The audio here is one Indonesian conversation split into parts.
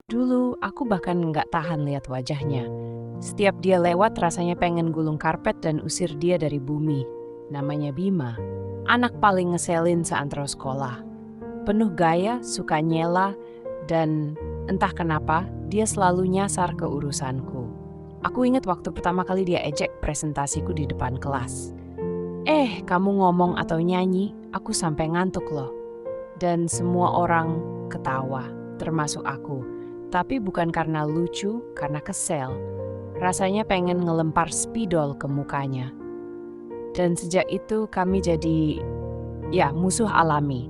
Dulu aku bahkan nggak tahan lihat wajahnya. Setiap dia lewat rasanya pengen gulung karpet dan usir dia dari bumi. Namanya Bima, anak paling ngeselin seantero sekolah. Penuh gaya, suka nyela, dan entah kenapa dia selalu nyasar ke urusanku. Aku ingat waktu pertama kali dia ejek presentasiku di depan kelas. Kamu ngomong atau nyanyi, aku sampai ngantuk loh. Dan semua orang ketawa, termasuk aku. Tapi bukan karena lucu, karena kesel. Rasanya pengen ngelempar spidol ke mukanya. Dan sejak itu kami jadi, musuh alami.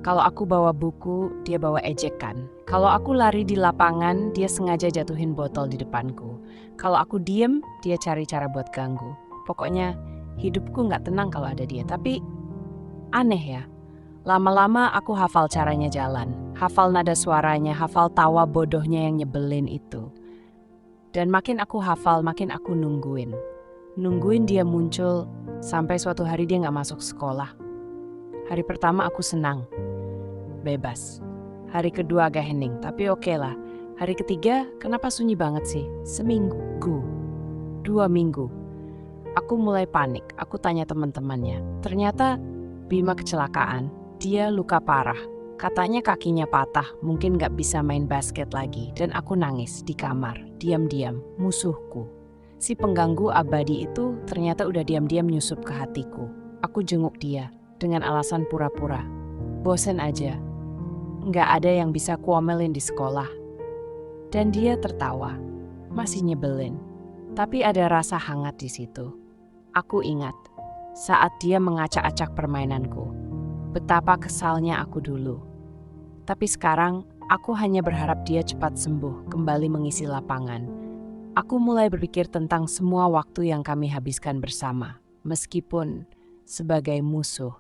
Kalau aku bawa buku, dia bawa ejekan. Kalau aku lari di lapangan, dia sengaja jatuhin botol di depanku. Kalau aku diem, dia cari cara buat ganggu. Pokoknya hidupku nggak tenang kalau ada dia. Tapi aneh ya, lama-lama aku hafal caranya jalan. Hafal nada suaranya, hafal tawa bodohnya yang nyebelin itu. Dan makin aku hafal, makin aku nungguin. Nungguin dia muncul sampai suatu hari dia nggak masuk sekolah. Hari pertama aku senang. Bebas. Hari kedua agak hening, tapi oke lah. Hari ketiga, kenapa sunyi banget sih? Seminggu, 2 minggu. Aku mulai panik, aku tanya teman-temannya. Ternyata Bima kecelakaan, dia luka parah. Katanya kakinya patah, mungkin gak bisa main basket lagi. Dan aku nangis di kamar, diam-diam, musuhku. Si pengganggu abadi itu ternyata udah diam-diam nyusup ke hatiku. Aku jenguk dia dengan alasan pura-pura. Bosen aja. Nggak ada yang bisa kuomelin di sekolah. Dan dia tertawa, masih nyebelin. Tapi ada rasa hangat di situ. Aku ingat saat dia mengacak-acak permainanku. Betapa kesalnya aku dulu. Tapi sekarang aku hanya berharap dia cepat sembuh, kembali mengisi lapangan. Aku mulai berpikir tentang semua waktu yang kami habiskan bersama, meskipun sebagai musuh.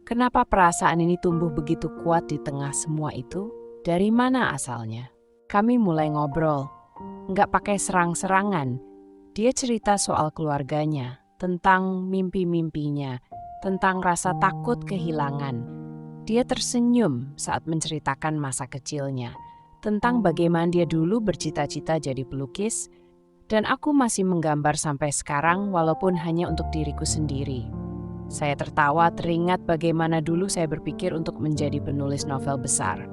Kenapa perasaan ini tumbuh begitu kuat di tengah semua itu? Dari mana asalnya? Kami mulai ngobrol, nggak pakai serang-serangan. Dia cerita soal keluarganya, tentang mimpi-mimpinya, tentang rasa takut kehilangan. Dia tersenyum saat menceritakan masa kecilnya, tentang bagaimana dia dulu bercita-cita jadi pelukis, dan aku masih menggambar sampai sekarang walaupun hanya untuk diriku sendiri. Saya tertawa teringat bagaimana dulu saya berpikir untuk menjadi penulis novel besar.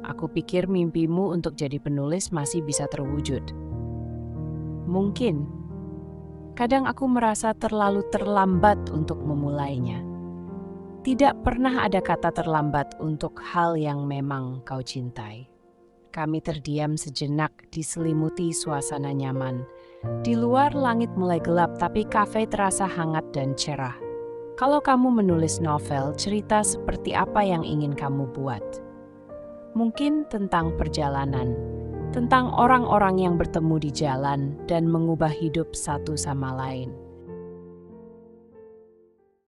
Aku pikir mimpimu untuk jadi penulis masih bisa terwujud. Mungkin. Kadang aku merasa terlalu terlambat untuk memulainya. Tidak pernah ada kata terlambat untuk hal yang memang kau cintai. Kami terdiam sejenak diselimuti suasana nyaman. Di luar langit mulai gelap tapi kafe terasa hangat dan cerah. Kalau kamu menulis novel, cerita seperti apa yang ingin kamu buat? Mungkin tentang perjalanan, tentang orang-orang yang bertemu di jalan dan mengubah hidup satu sama lain.